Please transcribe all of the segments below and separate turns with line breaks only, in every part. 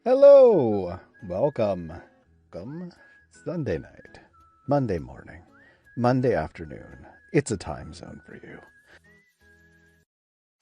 Hello! Welcome. Welcome. Sunday night, Monday morning, Monday afternoon. It's a time zone for you.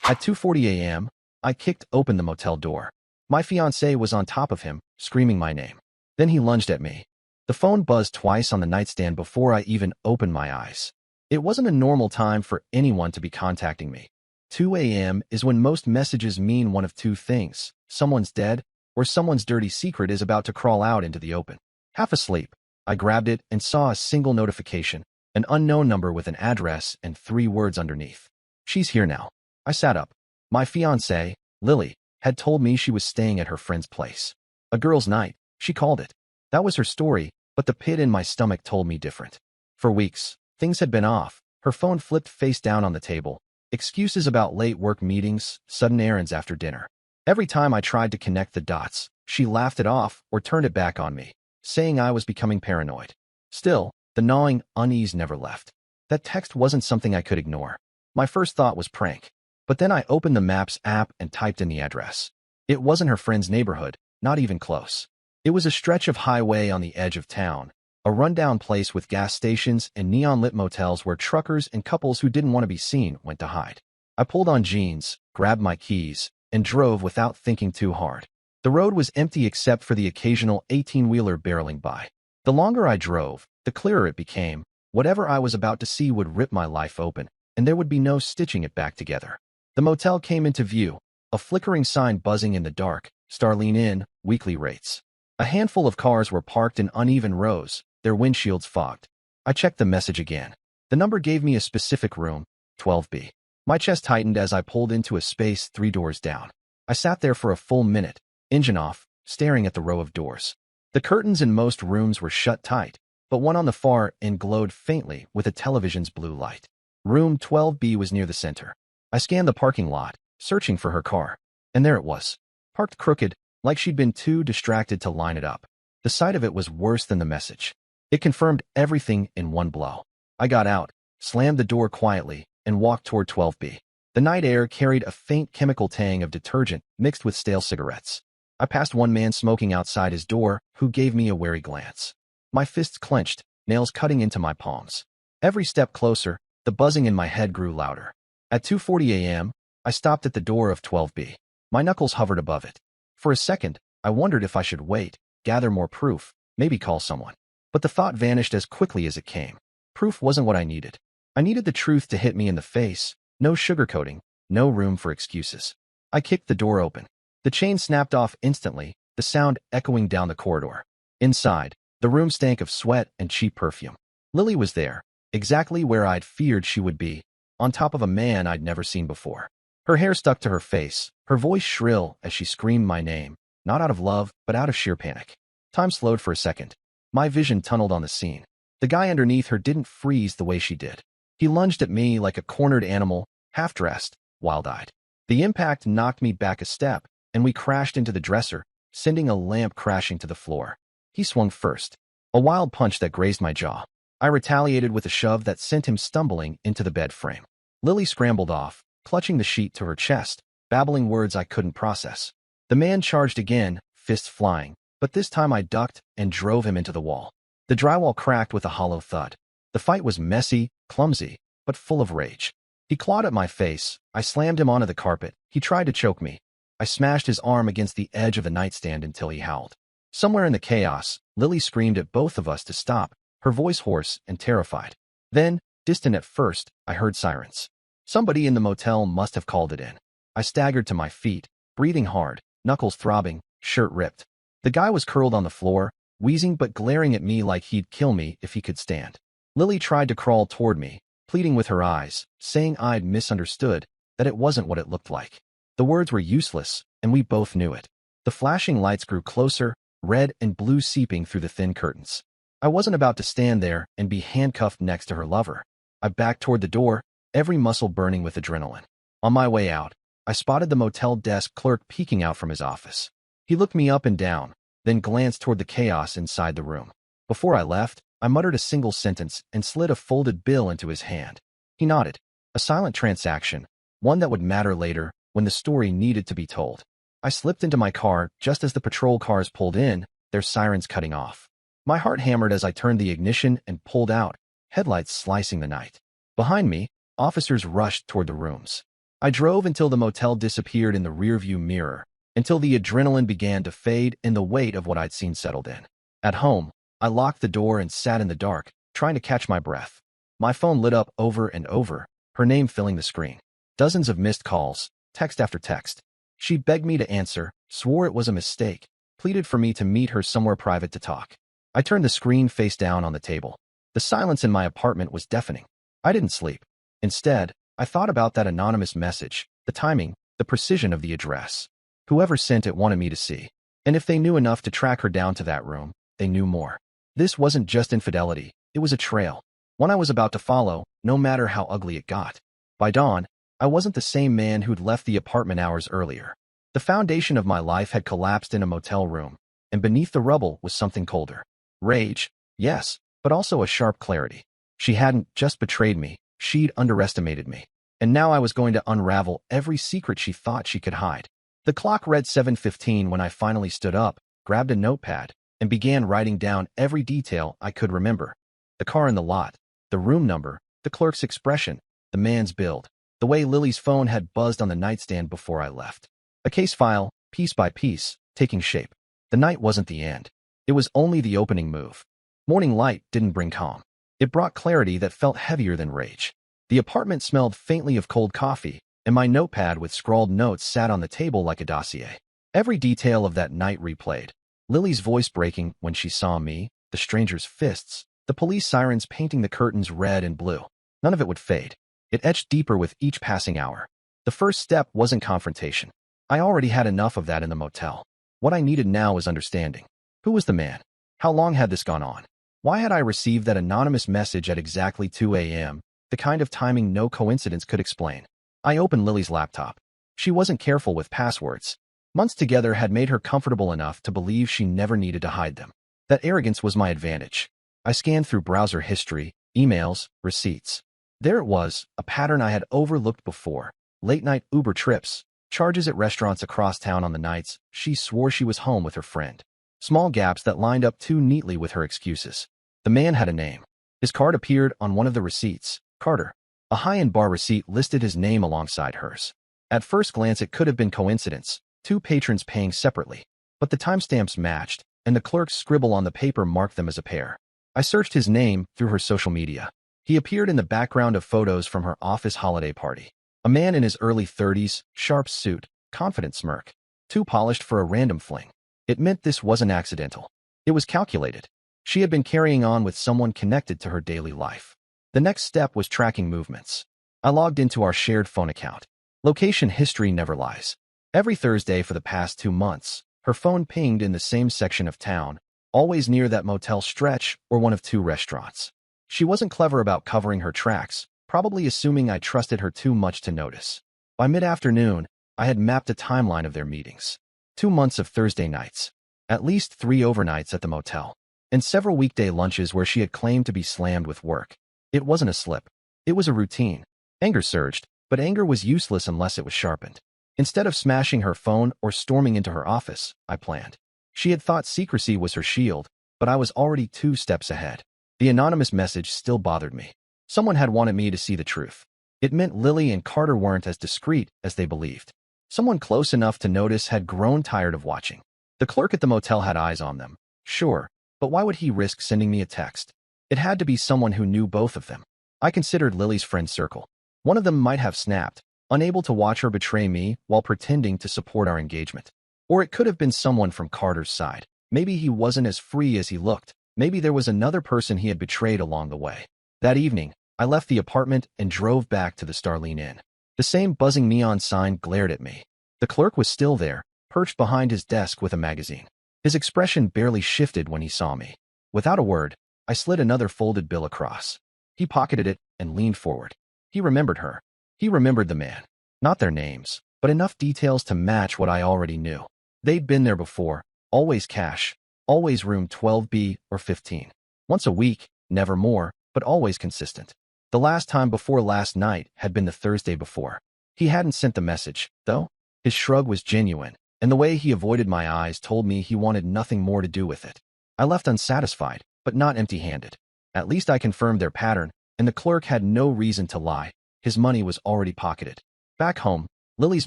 At 2:40 a.m., I kicked open the motel door. My fiancé was on top of him, screaming my name. Then he lunged at me. The phone buzzed twice on the nightstand before I even opened my eyes. It wasn't a normal time for anyone to be contacting me. 2 a.m. is when most messages mean one of two things: someone's dead, or someone's dirty secret is about to crawl out into the open. Half asleep, I grabbed it and saw a single notification, an unknown number with an address and 3 words underneath. She's here now. I sat up. My fiancée, Lily, had told me she was staying at her friend's place. A girl's night, she called it. That was her story, but the pit in my stomach told me different. For weeks, things had been off. Her phone flipped face down on the table. Excuses about late work meetings, sudden errands after dinner. Every time I tried to connect the dots, she laughed it off or turned it back on me, saying I was becoming paranoid. Still, the gnawing unease never left. That text wasn't something I could ignore. My first thought was prank. But then I opened the Maps app and typed in the address. It wasn't her friend's neighborhood, not even close. It was a stretch of highway on the edge of town, a rundown place with gas stations and neon-lit motels where truckers and couples who didn't want to be seen went to hide. I pulled on jeans, grabbed my keys, and drove without thinking too hard. The road was empty except for the occasional 18-wheeler barreling by. The longer I drove, the clearer it became. Whatever I was about to see would rip my life open, and there would be no stitching it back together. The motel came into view, a flickering sign buzzing in the dark: Starline Inn, weekly rates. A handful of cars were parked in uneven rows, their windshields fogged. I checked the message again. The number gave me a specific room, 12B. My chest tightened as I pulled into a space 3 doors down. I sat there for a full minute, engine off, staring at the row of doors. The curtains in most rooms were shut tight, but one on the far end glowed faintly with a television's blue light. Room 12B was near the center. I scanned the parking lot, searching for her car, and there it was, parked crooked, like she'd been too distracted to line it up. The sight of it was worse than the message. It confirmed everything in one blow. I got out, slammed the door quietly, and walked toward 12B. The night air carried a faint chemical tang of detergent mixed with stale cigarettes. I passed one man smoking outside his door, who gave me a wary glance. My fists clenched, nails cutting into my palms. Every step closer, the buzzing in my head grew louder. At 2:40 a.m., I stopped at the door of 12B. My knuckles hovered above it. For a second, I wondered if I should wait, gather more proof, maybe call someone. But the thought vanished as quickly as it came. Proof wasn't what I needed. I needed the truth to hit me in the face, no sugarcoating, no room for excuses. I kicked the door open. The chain snapped off instantly, the sound echoing down the corridor. Inside, the room stank of sweat and cheap perfume. Lily was there, exactly where I'd feared she would be, on top of a man I'd never seen before. Her hair stuck to her face, her voice shrill as she screamed my name, not out of love, but out of sheer panic. Time slowed for a second. My vision tunneled on the scene. The guy underneath her didn't freeze the way she did. He lunged at me like a cornered animal, half-dressed, wild-eyed. The impact knocked me back a step, and we crashed into the dresser, sending a lamp crashing to the floor. He swung first. A wild punch that grazed my jaw. I retaliated with a shove that sent him stumbling into the bed frame. Lily scrambled off, clutching the sheet to her chest, babbling words I couldn't process. The man charged again, fists flying, but this time I ducked and drove him into the wall. The drywall cracked with a hollow thud. The fight was messy, clumsy, but full of rage. He clawed at my face. I slammed him onto the carpet. He tried to choke me. I smashed his arm against the edge of the nightstand until he howled. Somewhere in the chaos, Lily screamed at both of us to stop, her voice hoarse and terrified. Then, distant at first, I heard sirens. Somebody in the motel must have called it in. I staggered to my feet, breathing hard, knuckles throbbing, shirt ripped. The guy was curled on the floor, wheezing but glaring at me like he'd kill me if he could stand. Lily tried to crawl toward me, pleading with her eyes, saying I'd misunderstood, that it wasn't what it looked like. The words were useless, and we both knew it. The flashing lights grew closer, red and blue seeping through the thin curtains. I wasn't about to stand there and be handcuffed next to her lover. I backed toward the door, every muscle burning with adrenaline. On my way out, I spotted the motel desk clerk peeking out from his office. He looked me up and down, then glanced toward the chaos inside the room. Before I left, I muttered a single sentence and slid a folded bill into his hand. He nodded. A silent transaction, one that would matter later when the story needed to be told. I slipped into my car just as the patrol cars pulled in, their sirens cutting off. My heart hammered as I turned the ignition and pulled out, headlights slicing the night. Behind me, officers rushed toward the rooms. I drove until the motel disappeared in the rearview mirror, until the adrenaline began to fade and the weight of what I'd seen settled in. At home, I locked the door and sat in the dark, trying to catch my breath. My phone lit up over and over, her name filling the screen. Dozens of missed calls, text after text. She begged me to answer, swore it was a mistake, pleaded for me to meet her somewhere private to talk. I turned the screen face down on the table. The silence in my apartment was deafening. I didn't sleep. Instead, I thought about that anonymous message, the timing, the precision of the address. Whoever sent it wanted me to see. And if they knew enough to track her down to that room, they knew more. This wasn't just infidelity, it was a trail. One I was about to follow, no matter how ugly it got. By dawn, I wasn't the same man who'd left the apartment hours earlier. The foundation of my life had collapsed in a motel room, and beneath the rubble was something colder. Rage, yes, but also a sharp clarity. She hadn't just betrayed me, she'd underestimated me. And now I was going to unravel every secret she thought she could hide. The clock read 7:15 when I finally stood up, grabbed a notepad, and began writing down every detail I could remember. The car in the lot, the room number, the clerk's expression, the man's build, the way Lily's phone had buzzed on the nightstand before I left. A case file, piece by piece, taking shape. The night wasn't the end. It was only the opening move. Morning light didn't bring calm. It brought clarity that felt heavier than rage. The apartment smelled faintly of cold coffee, and my notepad with scrawled notes sat on the table like a dossier. Every detail of that night replayed. Lily's voice breaking when she saw me, the stranger's fists, the police sirens painting the curtains red and blue. None of it would fade. It etched deeper with each passing hour. The first step wasn't confrontation. I already had enough of that in the motel. What I needed now was understanding. Who was the man? How long had this gone on? Why had I received that anonymous message at exactly 2 a.m., the kind of timing no coincidence could explain? I opened Lily's laptop. She wasn't careful with passwords. Months together had made her comfortable enough to believe she never needed to hide them. That arrogance was my advantage. I scanned through browser history, emails, receipts. There it was, a pattern I had overlooked before. Late-night Uber trips, charges at restaurants across town on the nights she swore she was home with her friend. Small gaps that lined up too neatly with her excuses. The man had a name. His card appeared on one of the receipts, Carter. A high-end bar receipt listed his name alongside hers. At first glance it could have been coincidence, two patrons paying separately. But the timestamps matched, and the clerk's scribble on the paper marked them as a pair. I searched his name through her social media. He appeared in the background of photos from her office holiday party. A man in his early 30s, sharp suit, confident smirk. Too polished for a random fling. It meant this wasn't accidental. It was calculated. She had been carrying on with someone connected to her daily life. The next step was tracking movements. I logged into our shared phone account. Location history never lies. Every Thursday for the past 2 months, her phone pinged in the same section of town, always near that motel stretch or one of 2 restaurants. She wasn't clever about covering her tracks, probably assuming I trusted her too much to notice. By mid-afternoon, I had mapped a timeline of their meetings. 2 months of Thursday nights, at least 3 overnights at the motel, and several weekday lunches where she had claimed to be slammed with work. It wasn't a slip. It was a routine. Anger surged, but anger was useless unless it was sharpened. Instead of smashing her phone or storming into her office, I planned. She had thought secrecy was her shield, but I was already 2 steps ahead. The anonymous message still bothered me. Someone had wanted me to see the truth. It meant Lily and Carter weren't as discreet as they believed. Someone close enough to notice had grown tired of watching. The clerk at the motel had eyes on them, sure, but why would he risk sending me a text? It had to be someone who knew both of them. I considered Lily's friend circle. One of them might have snapped, unable to watch her betray me while pretending to support our engagement. Or it could have been someone from Carter's side. Maybe he wasn't as free as he looked. Maybe there was another person he had betrayed along the way. That evening, I left the apartment and drove back to the Starline Inn. The same buzzing neon sign glared at me. The clerk was still there, perched behind his desk with a magazine. His expression barely shifted when he saw me. Without a word, I slid another folded bill across. He pocketed it and leaned forward. He remembered her. He remembered the man. Not their names, but enough details to match what I already knew. They'd been there before, always cash, always room 12B or 15. Once a week, never more, but always consistent. The last time before last night had been the Thursday before. He hadn't sent the message, though. His shrug was genuine. and the way he avoided my eyes told me he wanted nothing more to do with it. I left unsatisfied, but not empty-handed. At least I confirmed their pattern, and the clerk had no reason to lie. His money was already pocketed. Back home, Lily's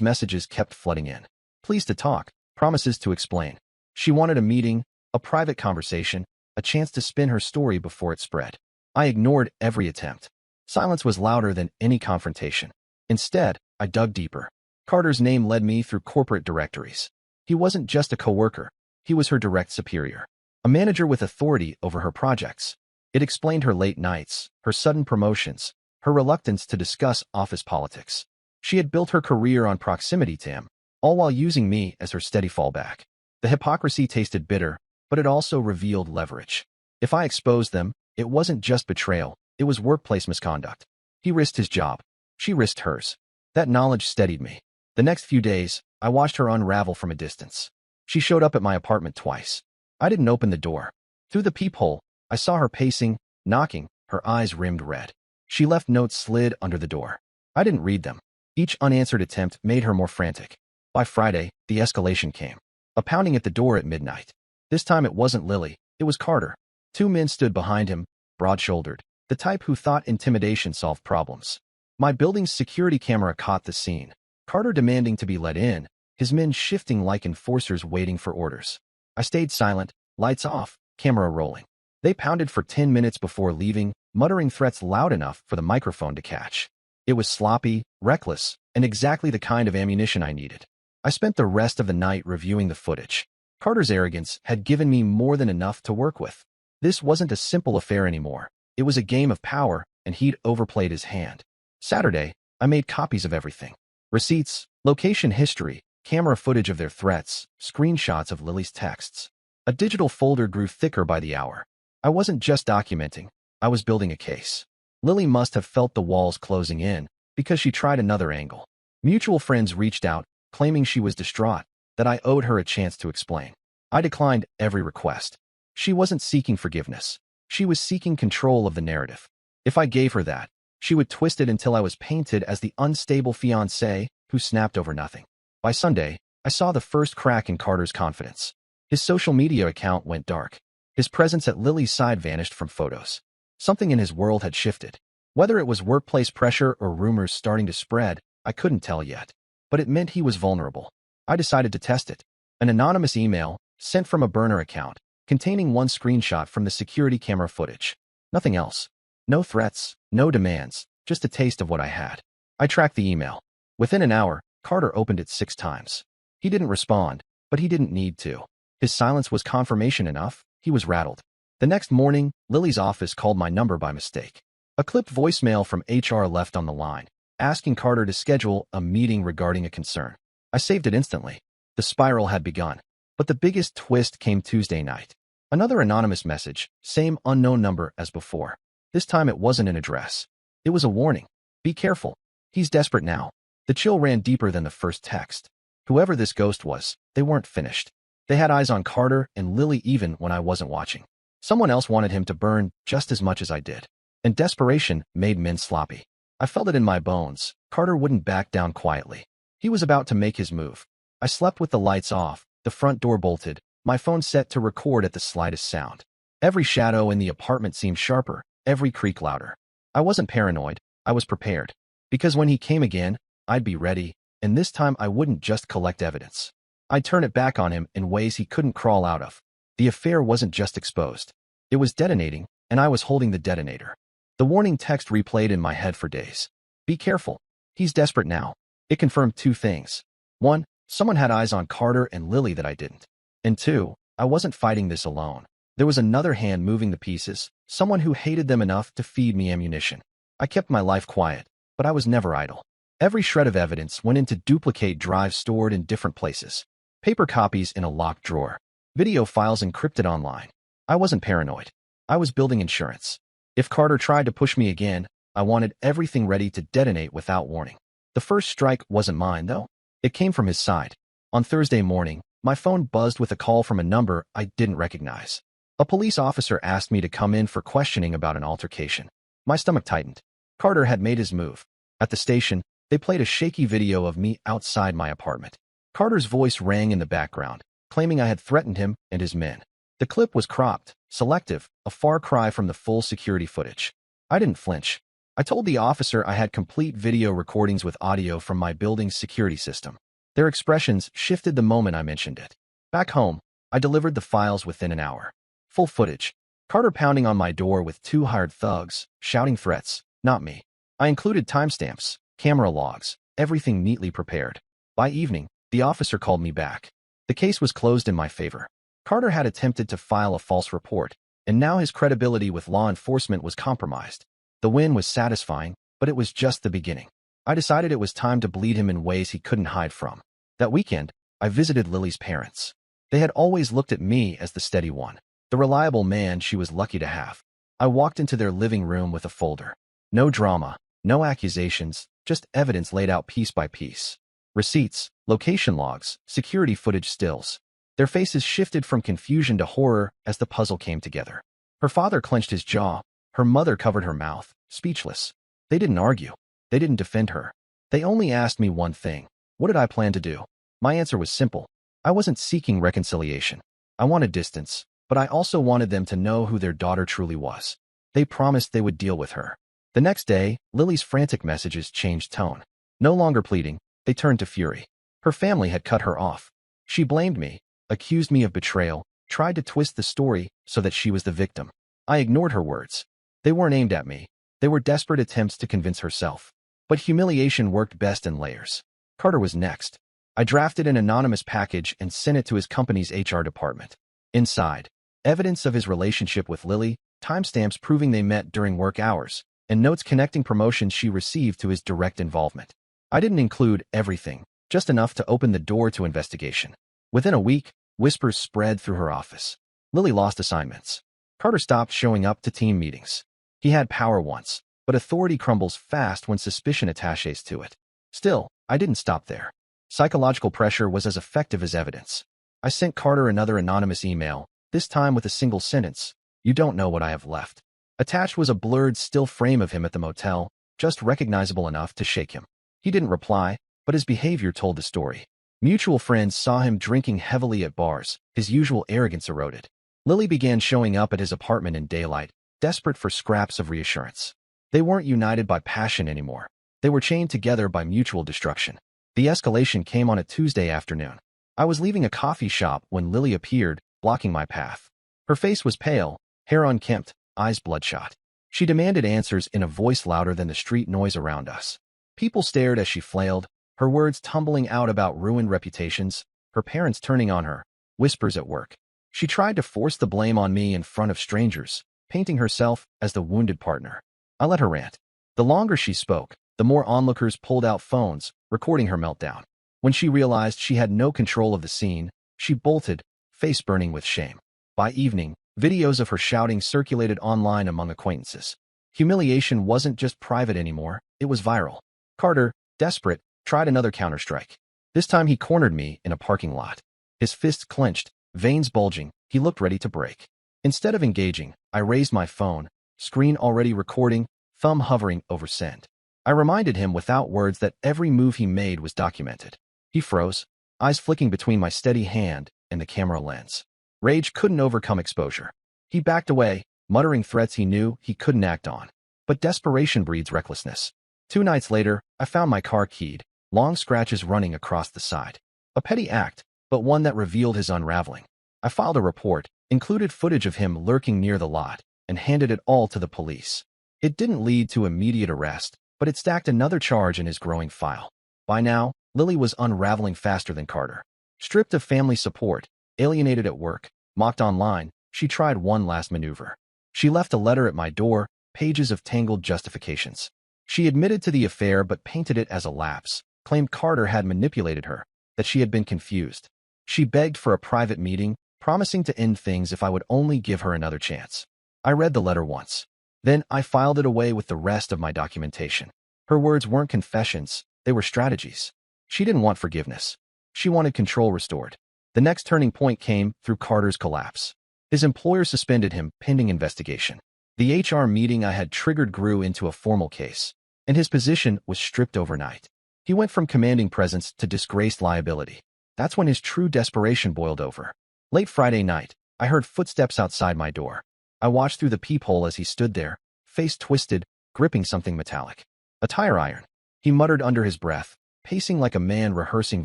messages kept flooding in. Pleased to talk, promises to explain. She wanted a meeting, a private conversation, a chance to spin her story before it spread. I ignored every attempt. Silence was louder than any confrontation. Instead, I dug deeper. Carter's name led me through corporate directories. He wasn't just a coworker. He was her direct superior. A manager with authority over her projects. It explained her late nights, her sudden promotions, her reluctance to discuss office politics. She had built her career on proximity to him, all while using me as her steady fallback. The hypocrisy tasted bitter, but it also revealed leverage. If I exposed them, it wasn't just betrayal, it was workplace misconduct. He risked his job. She risked hers. That knowledge steadied me. The next few days, I watched her unravel from a distance. She showed up at my apartment twice. I didn't open the door. Through the peephole, I saw her pacing, knocking, her eyes rimmed red. She left notes slid under the door. I didn't read them. Each unanswered attempt made her more frantic. By Friday, the escalation came. A pounding at the door at midnight. This time it wasn't Lily, it was Carter. Two men stood behind him, broad-shouldered, the type who thought intimidation solved problems. My building's security camera caught the scene. Carter demanding to be let in, his men shifting like enforcers waiting for orders. I stayed silent, lights off, camera rolling. They pounded for 10 minutes before leaving, muttering threats loud enough for the microphone to catch. It was sloppy, reckless, and exactly the kind of ammunition I needed. I spent the rest of the night reviewing the footage. Carter's arrogance had given me more than enough to work with. This wasn't a simple affair anymore. It was a game of power, and he'd overplayed his hand. Saturday, I made copies of everything. Receipts, location history, camera footage of their threats, screenshots of Lily's texts. A digital folder grew thicker by the hour. I wasn't just documenting, I was building a case. Lily must have felt the walls closing in, because she tried another angle. Mutual friends reached out, claiming she was distraught, that I owed her a chance to explain. I declined every request. She wasn't seeking forgiveness. She was seeking control of the narrative. If I gave her that, she would twist it until I was painted as the unstable fiancé who snapped over nothing. By Sunday, I saw the first crack in Carter's confidence. His social media account went dark. His presence at Lily's side vanished from photos. Something in his world had shifted. Whether it was workplace pressure or rumors starting to spread, I couldn't tell yet. But it meant he was vulnerable. I decided to test it. An anonymous email, sent from a burner account, containing one screenshot from the security camera footage. Nothing else. No threats, no demands, just a taste of what I had. I tracked the email. Within an hour, Carter opened it 6 times. He didn't respond, but he didn't need to. His silence was confirmation enough. He was rattled. The next morning, Lily's office called my number by mistake. A clipped voicemail from HR left on the line, asking Carter to schedule a meeting regarding a concern. I saved it instantly. The spiral had begun. But the biggest twist came Tuesday night. Another anonymous message, same unknown number as before. This time it wasn't an address. It was a warning. Be careful. He's desperate now. The chill ran deeper than the first text. Whoever this ghost was, they weren't finished. They had eyes on Carter and Lily even when I wasn't watching. Someone else wanted him to burn just as much as I did. And desperation made men sloppy. I felt it in my bones. Carter wouldn't back down quietly. He was about to make his move. I slept with the lights off, the front door bolted, my phone set to record at the slightest sound. Every shadow in the apartment seemed sharper, every creak louder. I wasn't paranoid, I was prepared. Because when he came again, I'd be ready, and this time I wouldn't just collect evidence. I'd turn it back on him in ways he couldn't crawl out of. The affair wasn't just exposed. It was detonating, and I was holding the detonator. The warning text replayed in my head for days. Be careful. He's desperate now. It confirmed 2 things. 1, someone had eyes on Carter and Lily that I didn't. And 2, I wasn't fighting this alone. There was another hand moving the pieces, someone who hated them enough to feed me ammunition. I kept my life quiet, but I was never idle. Every shred of evidence went into duplicate drives stored in different places. Paper copies in a locked drawer. Video files encrypted online. I wasn't paranoid. I was building insurance. If Carter tried to push me again, I wanted everything ready to detonate without warning. The first strike wasn't mine, though. It came from his side. On Thursday morning, my phone buzzed with a call from a number I didn't recognize. A police officer asked me to come in for questioning about an altercation. My stomach tightened. Carter had made his move. At the station, they played a shaky video of me outside my apartment. Carter's voice rang in the background, claiming I had threatened him and his men. The clip was cropped, selective, a far cry from the full security footage. I didn't flinch. I told the officer I had complete video recordings with audio from my building's security system. Their expressions shifted the moment I mentioned it. Back home, I delivered the files within an hour. Full footage. Carter pounding on my door with 2 hired thugs, shouting threats, not me. I included timestamps, camera logs, everything neatly prepared. By evening, the officer called me back. The case was closed in my favor. Carter had attempted to file a false report, and now his credibility with law enforcement was compromised. The win was satisfying, but it was just the beginning. I decided it was time to bleed him in ways he couldn't hide from. That weekend, I visited Lily's parents. They had always looked at me as the steady one, the reliable man she was lucky to have. I walked into their living room with a folder. No drama, no accusations, just evidence laid out piece by piece. Receipts, location logs, security footage stills. Their faces shifted from confusion to horror as the puzzle came together. Her father clenched his jaw. Her mother covered her mouth, speechless. They didn't argue. They didn't defend her. They only asked me one thing. What did I plan to do? My answer was simple. I wasn't seeking reconciliation. I wanted distance, but I also wanted them to know who their daughter truly was. They promised they would deal with her. The next day, Lily's frantic messages changed tone. No longer pleading, they turned to fury. Her family had cut her off. She blamed me, accused me of betrayal, tried to twist the story so that she was the victim. I ignored her words. They weren't aimed at me. They were desperate attempts to convince herself. But humiliation worked best in layers. Carter was next. I drafted an anonymous package and sent it to his company's HR department. Inside, evidence of his relationship with Lily, timestamps proving they met during work hours, and notes connecting promotions she received to his direct involvement. I didn't include everything, just enough to open the door to investigation. Within a week, whispers spread through her office. Lily lost assignments. Carter stopped showing up to team meetings. He had power once, but authority crumbles fast when suspicion attaches to it. Still, I didn't stop there. Psychological pressure was as effective as evidence. I sent Carter another anonymous email, this time with a single sentence. You don't know what I have left. Attached was a blurred still frame of him at the motel, just recognizable enough to shake him. He didn't reply, but his behavior told the story. Mutual friends saw him drinking heavily at bars, his usual arrogance eroded. Lily began showing up at his apartment in daylight, desperate for scraps of reassurance. They weren't united by passion anymore. They were chained together by mutual destruction. The escalation came on a Tuesday afternoon. I was leaving a coffee shop when Lily appeared, blocking my path. Her face was pale, hair unkempt, eyes bloodshot. She demanded answers in a voice louder than the street noise around us. People stared as she flailed, her words tumbling out about ruined reputations, her parents turning on her, whispers at work. She tried to force the blame on me in front of strangers, painting herself as the wounded partner. I let her rant. The longer she spoke, the more onlookers pulled out phones, recording her meltdown. When she realized she had no control of the scene, she bolted, face burning with shame. By evening, videos of her shouting circulated online among acquaintances. Humiliation wasn't just private anymore, it was viral. Carter, desperate, tried another counterstrike. This time he cornered me in a parking lot. His fists clenched, veins bulging, he looked ready to break. Instead of engaging, I raised my phone, screen already recording, thumb hovering over send. I reminded him without words that every move he made was documented. He froze, eyes flicking between my steady hand and the camera lens. Rage couldn't overcome exposure. He backed away, muttering threats he knew he couldn't act on. But desperation breeds recklessness. 2 nights later, I found my car keyed, long scratches running across the side. A petty act, but one that revealed his unraveling. I filed a report, included footage of him lurking near the lot, and handed it all to the police. It didn't lead to immediate arrest, but it stacked another charge in his growing file. By now, Lily was unraveling faster than Carter. Stripped of family support, alienated at work, mocked online, she tried one last maneuver. She left a letter at my door, pages of tangled justifications. She admitted to the affair but painted it as a lapse, claimed Carter had manipulated her, that she had been confused. She begged for a private meeting, promising to end things if I would only give her another chance. I read the letter once. Then I filed it away with the rest of my documentation. Her words weren't confessions, they were strategies. She didn't want forgiveness. She wanted control restored. The next turning point came through Carter's collapse. His employer suspended him pending investigation. The HR meeting I had triggered grew into a formal case, and his position was stripped overnight. He went from commanding presence to disgraced liability. That's when his true desperation boiled over. Late Friday night, I heard footsteps outside my door. I watched through the peephole as he stood there, face twisted, gripping something metallic. A tire iron. He muttered under his breath, pacing like a man rehearsing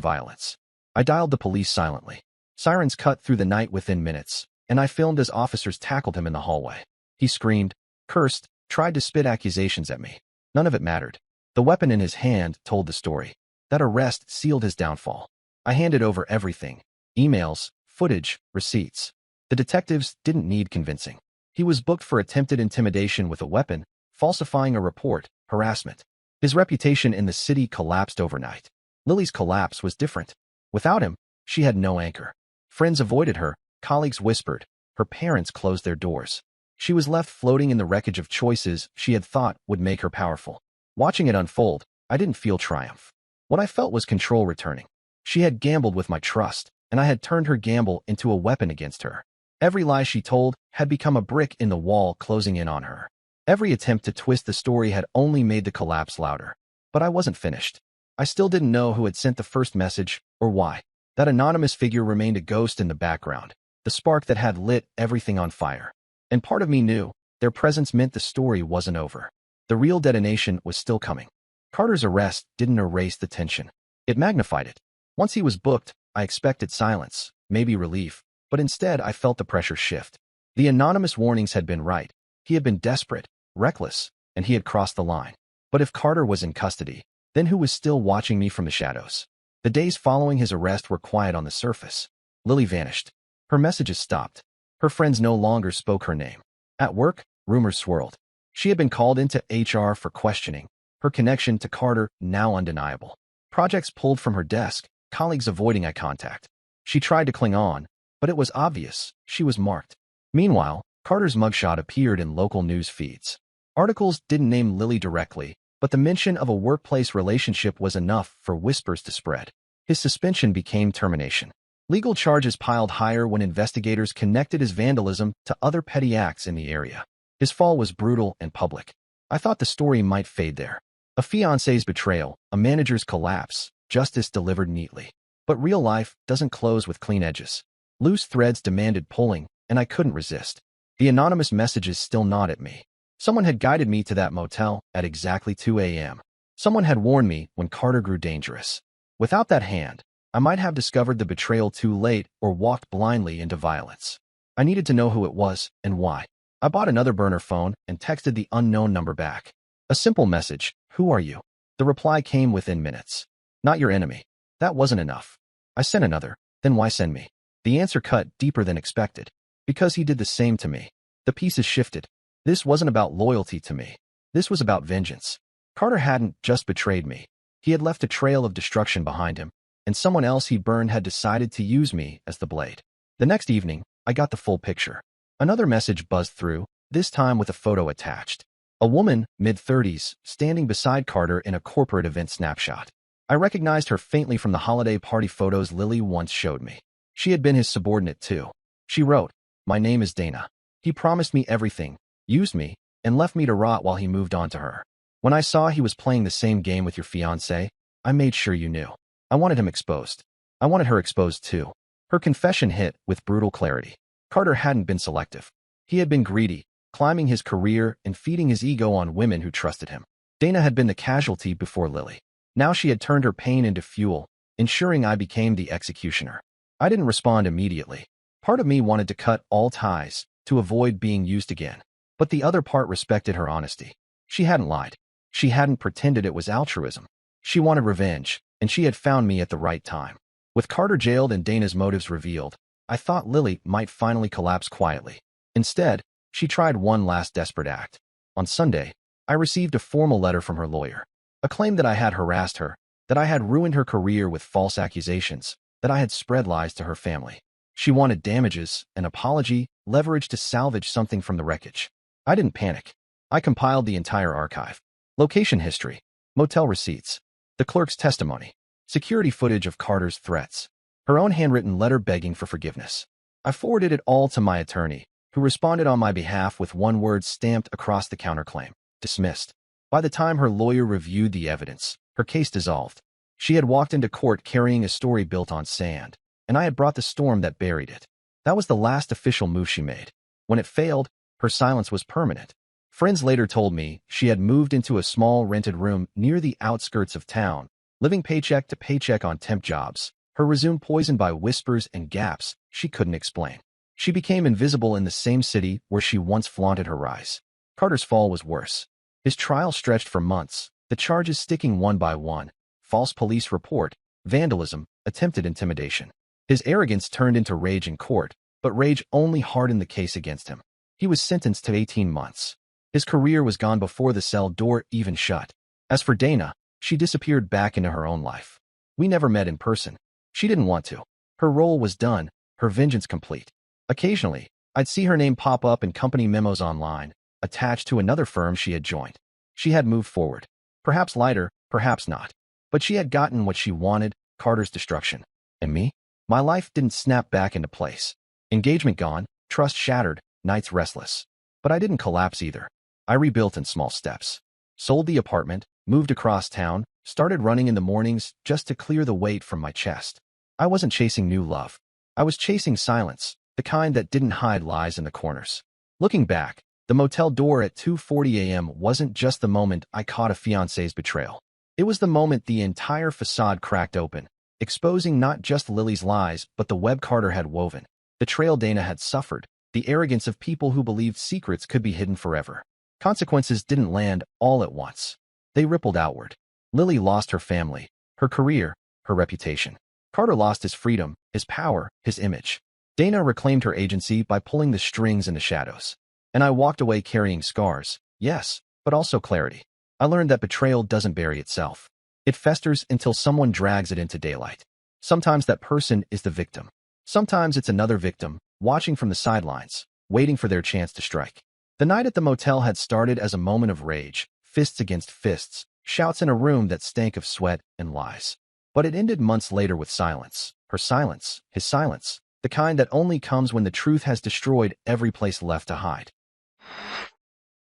violence. I dialed the police silently. Sirens cut through the night within minutes, and I filmed as officers tackled him in the hallway. He screamed, cursed, tried to spit accusations at me. None of it mattered. The weapon in his hand told the story. That arrest sealed his downfall. I handed over everything. Emails, footage, receipts. The detectives didn't need convincing. He was booked for attempted intimidation with a weapon, falsifying a report, harassment. His reputation in the city collapsed overnight. Lily's collapse was different. Without him, she had no anchor. Friends avoided her, colleagues whispered, her parents closed their doors. She was left floating in the wreckage of choices she had thought would make her powerful. Watching it unfold, I didn't feel triumph. What I felt was control returning. She had gambled with my trust, and I had turned her gamble into a weapon against her. Every lie she told had become a brick in the wall closing in on her. Every attempt to twist the story had only made the collapse louder. But I wasn't finished. I still didn't know who had sent the first message, or why. That anonymous figure remained a ghost in the background, the spark that had lit everything on fire. And part of me knew their presence meant the story wasn't over. The real detonation was still coming. Carter's arrest didn't erase the tension. It magnified it. Once he was booked, I expected silence, maybe relief, but instead I felt the pressure shift. The anonymous warnings had been right. He had been desperate, reckless, and he had crossed the line. But if Carter was in custody, then who was still watching me from the shadows? The days following his arrest were quiet on the surface. Lily vanished. Her messages stopped. Her friends no longer spoke her name. At work, rumors swirled. She had been called into HR for questioning, her connection to Carter now undeniable. Projects pulled from her desk, colleagues avoiding eye contact. She tried to cling on, but it was obvious she was marked. Meanwhile, Carter's mugshot appeared in local news feeds. Articles didn't name Lily directly, but the mention of a workplace relationship was enough for whispers to spread. His suspension became termination. Legal charges piled higher when investigators connected his vandalism to other petty acts in the area. His fall was brutal and public. I thought the story might fade there. A fiancé's betrayal, a manager's collapse, justice delivered neatly. But real life doesn't close with clean edges. Loose threads demanded pulling, and I couldn't resist. The anonymous messages still gnawed at me. Someone had guided me to that motel at exactly 2 a.m. Someone had warned me when Carter grew dangerous. Without that hand, I might have discovered the betrayal too late or walked blindly into violence. I needed to know who it was and why. I bought another burner phone and texted the unknown number back. A simple message, "Who are you?" The reply came within minutes. "Not your enemy." That wasn't enough. I sent another, "Then why send me?" The answer cut deeper than expected. "Because he did the same to me." The pieces shifted. This wasn't about loyalty to me. This was about vengeance. Carter hadn't just betrayed me. He had left a trail of destruction behind him, and someone else he'd burned had decided to use me as the blade. The next evening, I got the full picture. Another message buzzed through, this time with a photo attached. A woman, mid-30s, standing beside Carter in a corporate event snapshot. I recognized her faintly from the holiday party photos Lily once showed me. She had been his subordinate too. She wrote, "My name is Dana. He promised me everything, used me, and left me to rot while he moved on to her. When I saw he was playing the same game with your fiancé, I made sure you knew. I wanted him exposed. I wanted her exposed too." Her confession hit with brutal clarity. Carter hadn't been selective. He had been greedy, climbing his career and feeding his ego on women who trusted him. Dana had been the casualty before Lily. Now she had turned her pain into fuel, ensuring I became the executioner. I didn't respond immediately. Part of me wanted to cut all ties, to avoid being used again. But the other part respected her honesty. She hadn't lied. She hadn't pretended it was altruism. She wanted revenge, and she had found me at the right time. With Carter jailed and Dana's motives revealed, I thought Lily might finally collapse quietly. Instead, she tried one last desperate act. On Sunday, I received a formal letter from her lawyer. A claim that I had harassed her, that I had ruined her career with false accusations, that I had spread lies to her family. She wanted damages, an apology, leverage to salvage something from the wreckage. I didn't panic. I compiled the entire archive. Location history, motel receipts, the clerk's testimony, security footage of Carter's threats, her own handwritten letter begging for forgiveness. I forwarded it all to my attorney, who responded on my behalf with one word stamped across the counterclaim: dismissed. By the time her lawyer reviewed the evidence, her case dissolved. She had walked into court carrying a story built on sand, and I had brought the storm that buried it. That was the last official move she made. When it failed, her silence was permanent. Friends later told me she had moved into a small rented room near the outskirts of town, living paycheck to paycheck on temp jobs, her resume poisoned by whispers and gaps she couldn't explain. She became invisible in the same city where she once flaunted her rise. Carter's fall was worse. His trial stretched for months, the charges sticking one by one: false police report, vandalism, attempted intimidation. His arrogance turned into rage in court, but rage only hardened the case against him. He was sentenced to 18 months. His career was gone before the cell door even shut. As for Dana, she disappeared back into her own life. We never met in person. She didn't want to. Her role was done, her vengeance complete. Occasionally, I'd see her name pop up in company memos online, attached to another firm she had joined. She had moved forward. Perhaps lighter, perhaps not. But she had gotten what she wanted: Carter's destruction. And me? My life didn't snap back into place. Engagement gone, trust shattered, nights restless. But I didn't collapse either. I rebuilt in small steps. Sold the apartment, moved across town, started running in the mornings just to clear the weight from my chest. I wasn't chasing new love. I was chasing silence, the kind that didn't hide lies in the corners. Looking back, the motel door at 2:40 a.m. wasn't just the moment I caught a fiancé's betrayal. It was the moment the entire facade cracked open, exposing not just Lily's lies but the web Carter had woven, the trail Dana had suffered, the arrogance of people who believed secrets could be hidden forever. Consequences didn't land all at once. They rippled outward. Lily lost her family, her career, her reputation. Carter lost his freedom, his power, his image. Dana reclaimed her agency by pulling the strings in the shadows. And I walked away carrying scars, yes, but also clarity. I learned that betrayal doesn't bury itself. It festers until someone drags it into daylight. Sometimes that person is the victim. Sometimes it's another victim, watching from the sidelines, waiting for their chance to strike. The night at the motel had started as a moment of rage, fists against fists, shouts in a room that stank of sweat and lies. But it ended months later with silence. Her silence, his silence, the kind that only comes when the truth has destroyed every place left to hide.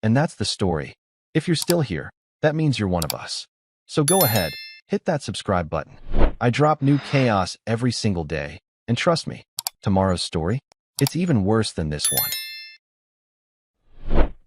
And that's the story. If you're still here, that means you're one of us. So go ahead, hit that subscribe button. I drop new chaos every single day, and trust me, tomorrow's story, it's even worse than this one.